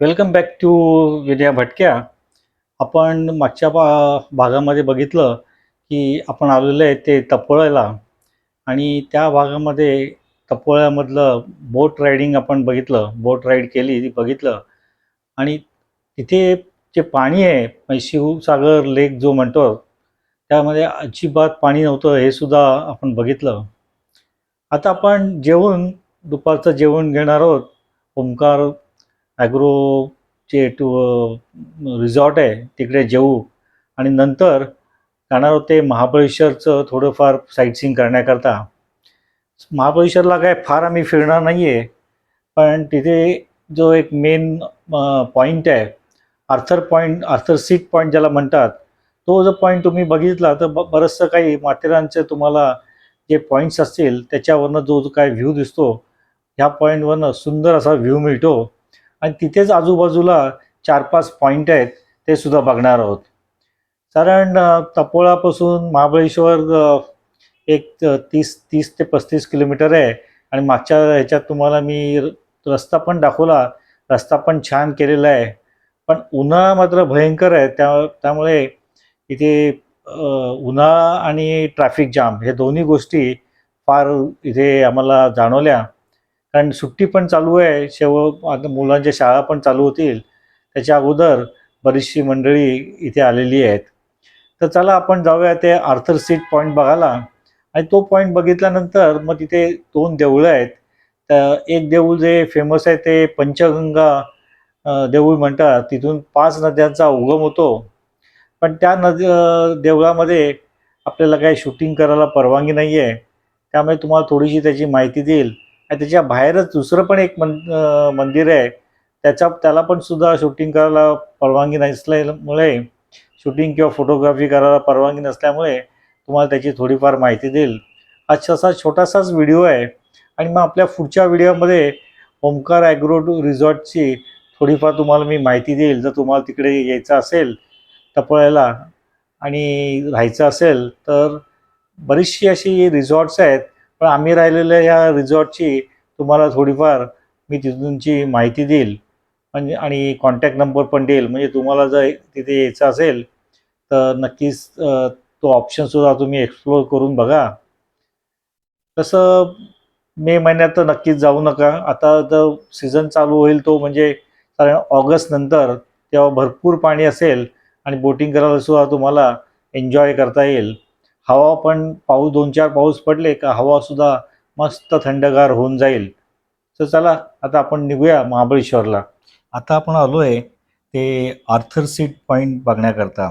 Welcome back to विद्या भटक्या. आपण मागच्या भागामध्ये बघितलं की आपण आलेलो आहे ते तपोळ्याला. आणि त्या भागामध्ये तपोळ्यामधलं बोट रायडिंग आपण बघितलं, बोट राईड केली ती बघितलं. आणि तिथे जे पाणी आहे म्हणजे शिवसागर लेक जो म्हणतो, त्यामध्ये अजिबात पाणी नव्हतं हे सुद्धा आपण बघितलं. आता आपण दुपारचं जेवण घेणार आहोत. ओंकार ॲग्रोचे रिसॉर्ट आहे तिकडे जेवू. आणि नंतर जाणार होते महाबळेश्वरचं थोडंफार साईटसीइंग करण्याकरता. महाबळेश्वरला काय फार आम्ही फिरणार नाही आहे, पण तिथे जो एक मेन पॉईंट आहे, आर्थर सीट पॉईंट ज्याला म्हणतात, तो जर पॉईंट तुम्ही बघितला तर बरंचसं काही माथेरानचे तुम्हाला जे पॉईंट्स असतील त्याच्यावरनं जो जो काय व्ह्यू दिसतो, ह्या पॉईंटवरनं सुंदर असा व्ह्यू मिळतो. आणि तिथेच आजूबाजूला 4-5 पॉईंट आहेत, ते सुद्धा बघणार आहोत. साधारण तपोळापासून महाबळेश्वर एक 30 ते 35 किलोमीटर आहे. आणि मागच्या ह्याच्यात तुम्हाला मी रस्ता पण दाखवला. रस्ता पण छान केलेला आहे. पण उन्हाळा मात्र भयंकर आहे. त्यामुळे इथे उन्हाळा आणि ट्रॅफिक जाम हे दोन्ही गोष्टी फार इथे आम्हाला जाणवल्या. कारण सुट्टी पण चालू आहे. आता मुलांच्या शाळा पण चालू होतील त्याच्या अगोदर बरीचशी मंडळी इथे आलेली आहेत. तर चला आपण जाऊया ते आर्थर सीट पॉईंट बघायला. आणि तो पॉईंट बघितल्यानंतर मग तिथे 2 देऊळं आहेत. तर एक देऊळ जे फेमस आहे ते पंचगंगा देऊळ म्हणतात. तिथून 5 नद्यांचा उगम होतो. पण त्या देवळामध्ये आपल्याला काही शूटिंग करायला परवानगी नाही आहे. त्यामुळे तुम्हाला थोडीशी त्याची माहिती देईल. आणि त्याच्या बाहेरच दुसरं पण एक मंदिर आहे. त्याला पण सुद्धा शूटिंग करायला परवानगी नसल्यामुळे, शूटिंग किंवा फोटोग्राफी करायला परवानगी नसल्यामुळे तुम्हाला त्याची थोडीफार माहिती देईल. हा असा छोटासाच व्हिडिओ आहे. आणि मग आपल्या पुढच्या व्हिडिओमध्ये ओंकार ॲग्रो रिसॉर्टची थोडीफार तुम्हाला मी माहिती देईल. जर तुम्हाला तिकडे यायचं असेल तपोळ्याला आणि राहायचं असेल तर बरीचशी अशी रिसॉर्ट्स आहेत. पण आम्ही राहिलेल्या या रिसॉर्टची तुम्हाला थोडीफार मी तिथूनची माहिती देईल. म्हणजे आणि कॉन्टॅक्ट नंबर पण देईल. म्हणजे तुम्हाला जर तिथे यायचं असेल तर नक्कीच तो ऑप्शनसुद्धा तुम्ही एक्सप्लोअर करून बघा. तसं मे महिन्यात तर नक्कीच जाऊ नका. आता जर सीझन चालू होईल तो म्हणजे साधारण ऑगस्ट नंतर, तेव्हा भरपूर पाणी असेल आणि बोटिंग करायला सुद्धा तुम्हाला एन्जॉय करता येईल. हवा पण 2-4 पाऊस पडले का हवासुद्धा मस्त थंडगार होऊन जाईल. तर चला आता आपण निघूया महाबळेश्वरला. आता आपण आलो आहे ते आर्थर सीट पॉईंट बघण्याकरता.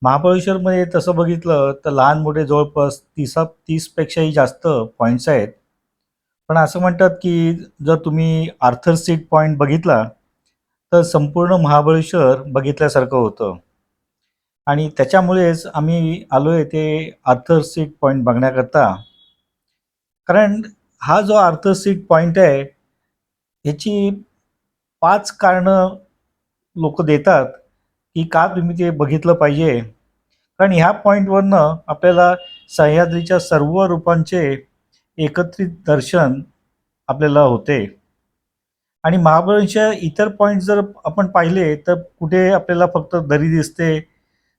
महाबळेश्वरमध्ये तसं बघितलं तर लहान मोठे जवळपास 30पेक्षाही जास्त पॉईंट्स आहेत. पण असं म्हणतात की जर तुम्ही आर्थर सीट पॉईंट बघितला तर संपूर्ण महाबळेश्वर बघितल्यासारखं होतं. आणि त्याच्यामुळेच आम्ही आलो आहे ते आर्थर सीट पॉईंट बघण्याकरता. कारण हा जो आर्थर सीट पॉईंट आहे ह्याची 5 कारणं लोक देतात की का तुम्ही ते बघितलं पाहिजे. कारण ह्या पॉईंटवरनं आपल्याला सह्याद्रीच्या सर्व रूपांचे एकत्रित दर्शन आपल्याला होते. आणि महाबळेश्वर इतर पॉईंट जर आपण पाहिले तर कुठे आपल्याला फक्त दरी दिसते,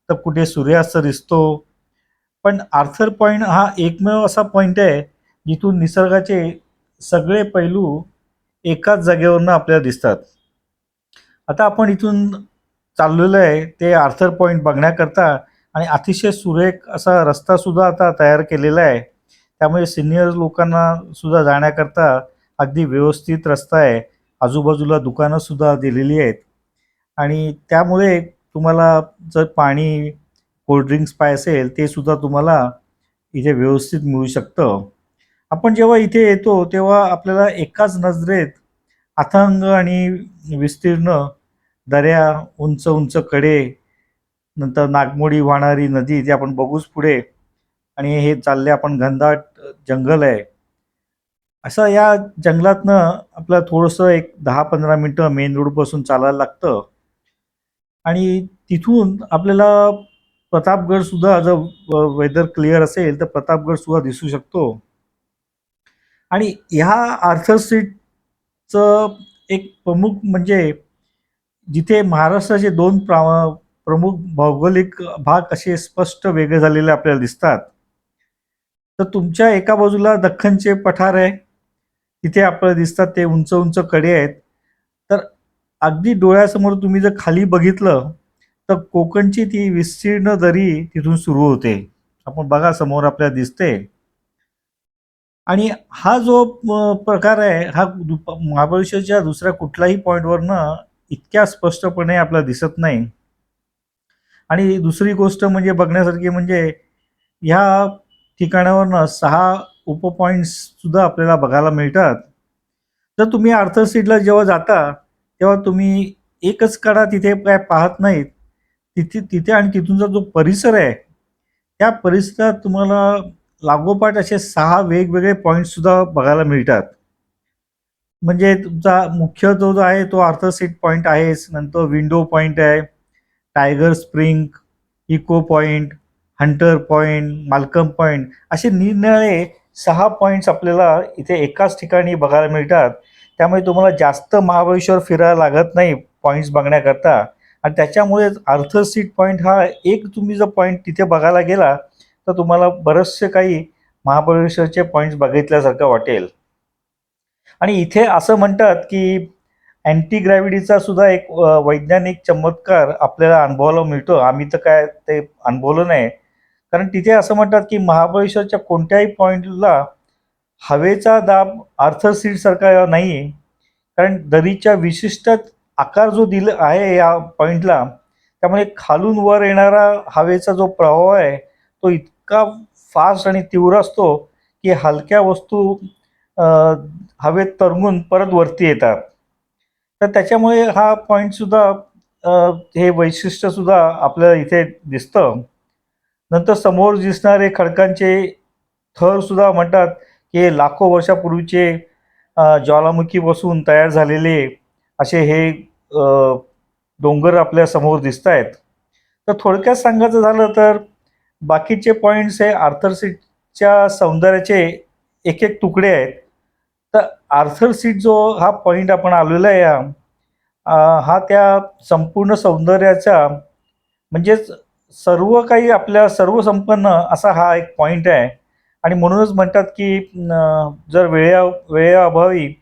तर कुठे सूर्यास्त दिसतो. पण आर्थर पॉईंट हा एकमेव असा पॉईंट आहे जिथून निसर्गाचे सगळे पैलू एकाच जागेवरनं आपल्याला दिसतात. आता आपण इथून चाललेलो आहे ते आर्थर पॉईंट बघण्याकरता. आणि अतिशय सुरेख असा रस्तासुद्धा आता तयार केलेला आहे. त्यामुळे सिनियर लोकांना सुद्धा जाण्याकरता अगदी व्यवस्थित रस्ता आहे. आजूबाजूला दुकानंसुद्धा दिलेली आहेत. आणि त्यामुळे तुम्हाला जर पाणी, कोल्ड्रिंक्स पाहिजे असेल ते सुद्धा तुम्हाला इथे व्यवस्थित मिळू शकतं. आपण जेव्हा इथे येतो तेव्हा आपल्याला एकाच नजरेत अथांग आणि विस्तीर्ण दऱ्या, उंच उंच कडे, नंतर नागमोडी वाहणारी नदी ती आपण बघूच पुढे. आणि हे चालले आपण घनदाट जंगल आहे. असं या जंगलातनं आपल्याला थोडंसं एक 10-15 मिनटं मेन रोडपासून चालायला लागतं. आणि तिथून आपल्याला प्रतापगडसुद्धा जर वेदर क्लिअर असेल तर प्रतापगडसुद्धा दिसू शकतो. आणि ह्या आर्थर सीटचं एक प्रमुख म्हणजे जिथे महाराष्ट्राचे दोन प्रमुख भौगोलिक भाग असे स्पष्ट वेगळे झालेले आपल्याला दिसतात. तर तुमच्या एका बाजूला दख्खनचे पठार आहे, तिथे आपल्याला दिसतात ते उंच उंच कडे आहेत. तर अगदी डोळ्यासमोर तुम्ही जर खाली बघितलं तर कोकणची ती विस्तीर्ण दरी तिथून सुरू होते. आपण बघा समोर आपल्याला दिसते. आणि हा जो प्रकार आहे हा महाबळेश्वरच्या दुसऱ्या कुठल्याही पॉईंटवरनं इतक्या स्पष्टपणे आपल्याला दिसत नाही. आणि दुसरी गोष्ट म्हणजे बघण्यासारखी म्हणजे ह्या ठिकाणावरनं 6 पॉइंट्स सुद्धा आपल्याला बघायला मिळतात. जर तुम्ही आर्थर सीटला जेव्हा जाता, तेव्हा तुम्ही एकच कडा तिथे काय पाहत नाहीत. तिथे तिथे आणि तिथूनचा जो परिसर आहे, त्या परिसरात तुम्हाला लागोपाठ असे 6 वेगवेगळे पॉइंट्स सुद्धा बघायला मिळतात. म्हणजे तुमचा मुख्य जो आहे तो आर्थर सीट पॉइंट आहेच. नंतर विंडो पॉइंट आहे, tiger spring, echo point, Hunter point, Malcolm point असे निरनिराळे 6 पॉइंट्स आपल्याला इथे एकाच ठिकाणी बघायला मिळतात. त्यामुळे तुम्हाला जास्त महाबळेश्वर फिरायला लागत नाही पॉइंट्स बघण्याकरता. आणि त्याच्यामुळेच आर्थर सीट पॉइंट हा एक तुम्ही जर पॉइंट तिथे बघायला गेला तर तुम्हाला बरेचसे काही महाबळेश्वरचे पॉइंट्स बघितल्यासारखं वाटेल. आणि इथे असं म्हणतात की अँटी ग्रॅव्हिटीचा सुद्धा एक वैज्ञानिक चमत्कार आपल्याला अनुभवायला मिळतो. आम्ही तर काय ते अनुभवलं नाही. कारण तिथे असं म्हणतात की महाबळेश्वरच्या कोणत्याही पॉईंटला हवेचा दाब आर्थर सीटसारखा नाही आहे. कारण दरीच्या विशिष्ट आकार जो दिला आहे या पॉईंटला, त्यामुळे खालून वर येणारा हवेचा जो प्रवाह आहे तो इतका फास्ट आणि तीव्र असतो की हलक्या वस्तू हवेत तरंगून परत वरती येतात. तर त्याच्यामुळे हा पॉईंटसुद्धा हे वैशिष्ट्यसुद्धा आपल्याला इथे दिसतं. नंतर समोर दिसणारे खडकांचे थरसुद्धा म्हणतात की हे लाखो वर्षापूर्वीचे ज्वालामुखीपासून तयार झालेले असे हे डोंगर आपल्या समोर दिसत आहेत. तर थोडक्यात सांगायचं झालं तर बाकीचे पॉईंट्स हे आर्थर सीटच्या सौंदर्याचे एक एक तुकडे आहेत. तर आर्थर सीट जो हा पॉईंट आपण आलेला आहे हा त्या संपूर्ण सौंदर्याचा म्हणजेच सर्व काही आपल्या सर्वसंपन्न असा हा एक पॉईंट आहे. आणि म्हणूनच म्हणतात की जर वेळेअभावी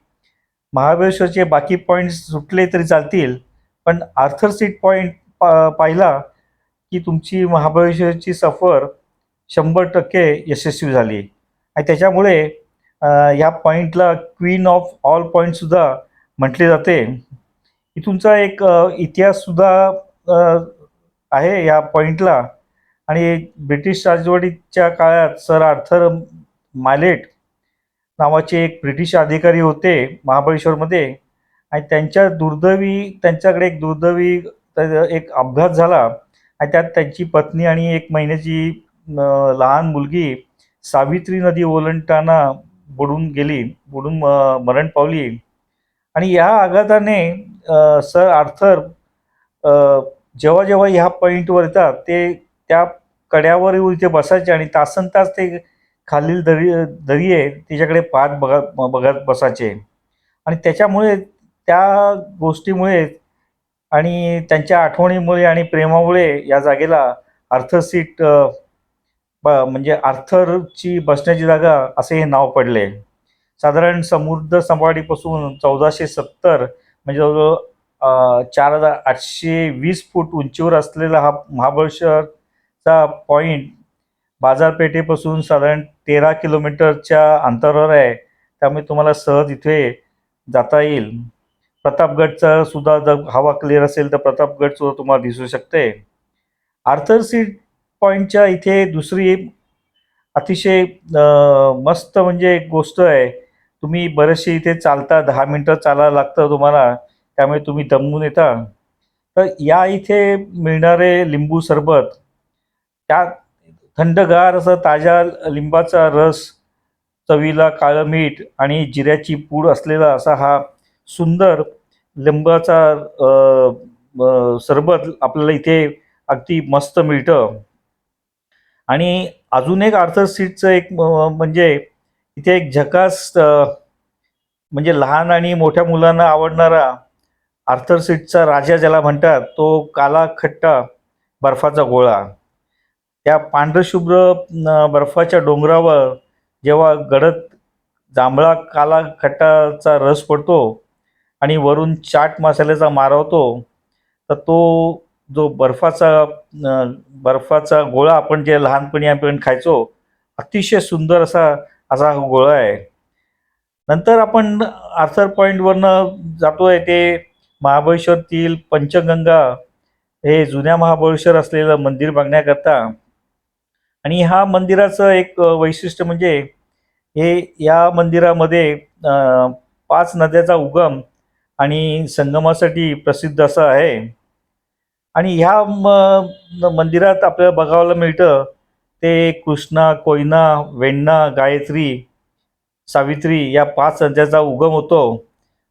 महाबळेश्वरचे बाकी पॉईंट्स सुटले तरी चालतील, पण आर्थर सीट पॉईंट पाहिला की तुमची महाबळेश्वरची सफर 100% यशस्वी झाली. आणि त्याच्यामुळे ह्या पॉईंटला क्वीन ऑफ ऑल पॉईंटसुद्धा म्हटले जाते. इथूनचा एक इतिहाससुद्धा आहे या पॉईंटला. आणि ब्रिटिश राजवटीच्या काळात सर आर्थर मायलेट नावाचे एक ब्रिटिश अधिकारी होते महाबळेश्वरमध्ये. आणि त्यांच्याकडे एक दुर्दैवी एक अपघात झाला आणि त्यात त्यांची पत्नी आणि 1 महिन्याची लहान मुलगी सावित्री नदी ओलांडताना बुडून मरण पावली. आणि या आघाताने सर आर्थर जेव्हा जेव्हा ह्या पॉईंटवर येतात ते त्या कड्यावर येऊन इथे बसायचे आणि तासनतास ते खालील दरी आहे तिच्याकडे पाहत बघत बसायचे. आणि त्याच्यामुळे त्या गोष्टीमुळे आणि त्यांच्या आठवणीमुळे आणि प्रेमामुळे या जागेला आर्थर सीट म्हणजे आर्थरची बसण्याची जागा असे हे नाव पडले. साधारण समुद्र सपाटीपासून 1470 म्हणजे जवळजवळ 4820 फूट उंचीवर असलेला हा महाबळेश्वरचा पॉईंट बाजारपेठेपासून साधारण 13 किलोमीटरच्या अंतरावर आहे. त्यामुळे तुम्हाला सहज इथे जाता येईल. प्रतापगडचा सुद्धा जर हवा क्लिअर असेल तर प्रतापगड सुद्धा तुम्हाला दिसू शकते. आर्थर सीट पॉईंटच्या इथे दुसरी अतिशय मस्त म्हणजे एक गोष्ट आहे. तुम्ही बरेचसे इथे चालता, 10 मिनटं चालायला लागतं तुम्हाला, त्यामुळे तुम्ही दमून येता. तर या इथे मिळणारे लिंबू सरबत, त्या थंडगार असं ताज्या लिंबाचा रस, चवीला काळं मीठ आणि जिऱ्याची पूड असलेला असा हा सुंदर लिंबाचा सरबत आपल्याला इथे अगदी मस्त मिळतं. आणि अजून एक आर्थर सीटचं एक म्हणजे इथे एक झकास म्हणजे लहान आणि मोठ्या मुलांना आवडणारा आर्थर सीटचा राजा ज्याला म्हणतात, तो काला खट्टा बर्फाचा गोळा. त्या पांढरशुभ्र बर्फाच्या डोंगरावर जेव्हा गडद जांभळा काला खट्टाचा रस पडतो आणि वरून चाट मसाल्याचा मारा होतो, तर तो जो बर्फाचा गोळा आपण जे लहानपणी आपण खायचो, अतिशय सुंदर असा असा हा गोळा आहे. नंतर आपण आर्थर पॉईंटवरनं जातोय ते महाबळेश्वरतील पंचगंगा हे जुन्या महाबळेश्वर असलेलं मंदिर बघण्याकरता. आणि ह्या मंदिराचं एक वैशिष्ट्य म्हणजे हे या मंदिरामध्ये 5 नद्याचा उगम आणि संगमासाठी प्रसिद्ध असं आहे. आणि ह्या मंदिरात आपल्याला बघायला मिळतं ते कृष्णा, कोयना, वेण्णा, गायत्री, सावित्री या 5 नद्याचा उगम होतो.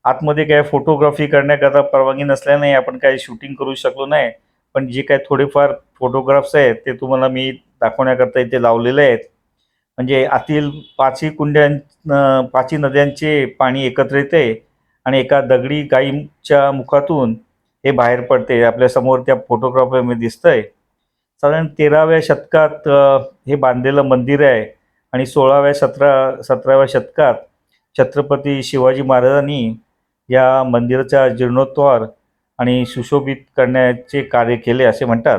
आतमध्ये काय फोटोग्राफी करण्याकरता परवानगी नसल्याने आपण काही शूटिंग करू शकलो नाही. पण जे काही थोडेफार फोटोग्राफ्स आहेत ते तुम्हाला मी दाखवण्याकरता इथे लावलेले आहेत. म्हणजे आतील 5ही नद्यांचे पाणी एकत्र येते आणि एका दगडी गायीच्या मुखातून हे बाहेर पडते. आपल्यासमोर त्या फोटोग्राफमध्ये दिसतंय. साधारण 13व्या शतकात हे बांधलेलं मंदिर आहे आणि 17व्या शतकात छत्रपती शिवाजी महाराजांनी या मंदिराचा जीर्णोद्धार आणि सुशोभित करण्याचे कार्य केले असे म्हणतात.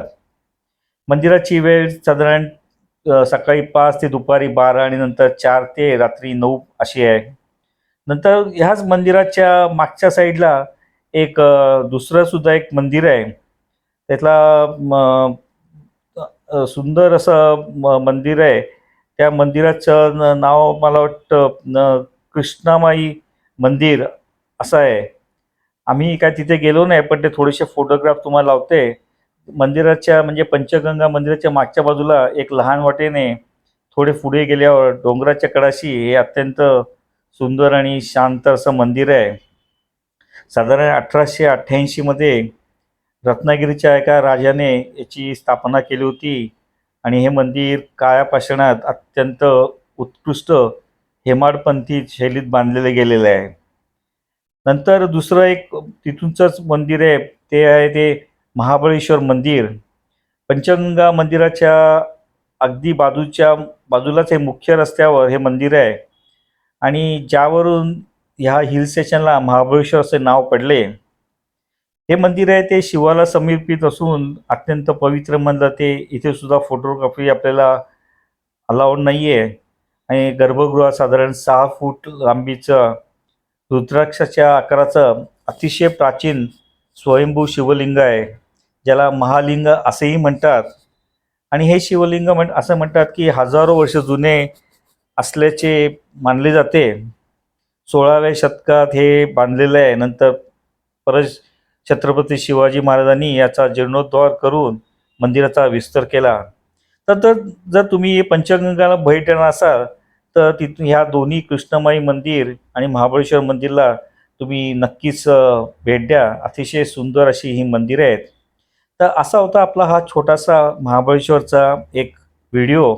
मंदिराची वेळ साधारण सकाळी 5 ते दुपारी 12 आणि नंतर 4 ते रात्री 9 अशी आहे. नंतर ह्याच मंदिराच्या मागच्या साईडला एक दुसरं सुद्धा एक मंदिर आहे. त्यातला सुंदर असं मंदिर आहे. त्या मंदिराचं नाव मला वाटतं कृष्णामाई मंदिर असं आहे. आम्ही काय तिथे गेलो नाही, पण ते थोडेसे फोटोग्राफ तुम्हाला लावते. मंदिराच्या म्हणजे पंचगंगा मंदिराच्या मागच्या बाजूला एक लहान वाटेने थोडे पुढे गेल्यावर डोंगराच्या कडाशी हे अत्यंत सुंदर आणि शांत असं मंदिर आहे. साधारण 1888 रत्नागिरीच्या एका राजाने याची स्थापना केली होती आणि हे मंदिर काळ्या पाषाणात अत्यंत उत्कृष्ट हेमाडपंथी शैलीत बांधलेले गेलेले आहे. नंतर दुसरं एक तिथूनचंच मंदिर आहे, ते आहे ते महाबळेश्वर मंदिर. पंचगंगा मंदिराच्या अगदी बाजूलाच हे मुख्य रस्त्यावर हे मंदिर आहे आणि ज्यावरून ह्या हिल स्टेशनला महाबळेश्वर असे नाव पडले. हे मंदिर आहे ते शिवाला समर्पित असून अत्यंत पवित्र मानलं जाते. इथे सुद्धा फोटोग्राफी आपल्याला अलाउड नाही आहे. आणि गर्भगृहात साधारण 6 फूट लांबीचं रुद्राक्षाच्या आकाराचं अतिशय प्राचीन स्वयंभू शिवलिंग आहे, ज्याला महालिंग असेही म्हणतात. आणि हे शिवलिंग असं म्हणतात की हजारो वर्ष जुने असल्याचे मानले जाते. 16व्या शतकात हे बांधलेलं आहे. नंतर परत छत्रपती शिवाजी महाराजांनी याचा जीर्णोद्धार करून मंदिराचा विस्तार केला. तर जर तुम्ही पंचगंगाला भेट देणार असाल तर तिथून ह्या दोन्ही कृष्णमाई मंदिर आणि महाबळेश्वर मंदिरला तुम्ही नक्कीच भेट द्या. अतिशय सुंदर अशी ही मंदिरं आहेत. तर असा होता आपला हा छोटासा महाबळेश्वरचा एक व्हिडिओ.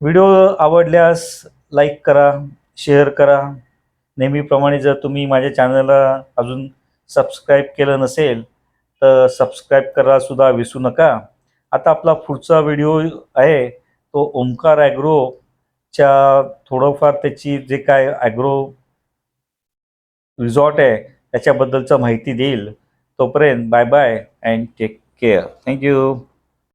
व्हिडिओ आवडल्यास लाईक करा, शेअर करा. नेहमीप्रमाणे जर तुम्ही माझ्या चॅनलला अजून सबस्क्राईब केलं नसेल तर सबस्क्राईब करायला सुद्धा विसरू नका. आता आपला पुढचा व्हिडिओ आहे तो ओमकार ॲग्रोच्या थोडंफार त्याची जे काय ॲग्रो रिसॉर्ट आहे त्याच्याबद्दलचं माहिती देईल. तोपर्यंत bye bye and take care. Thank you.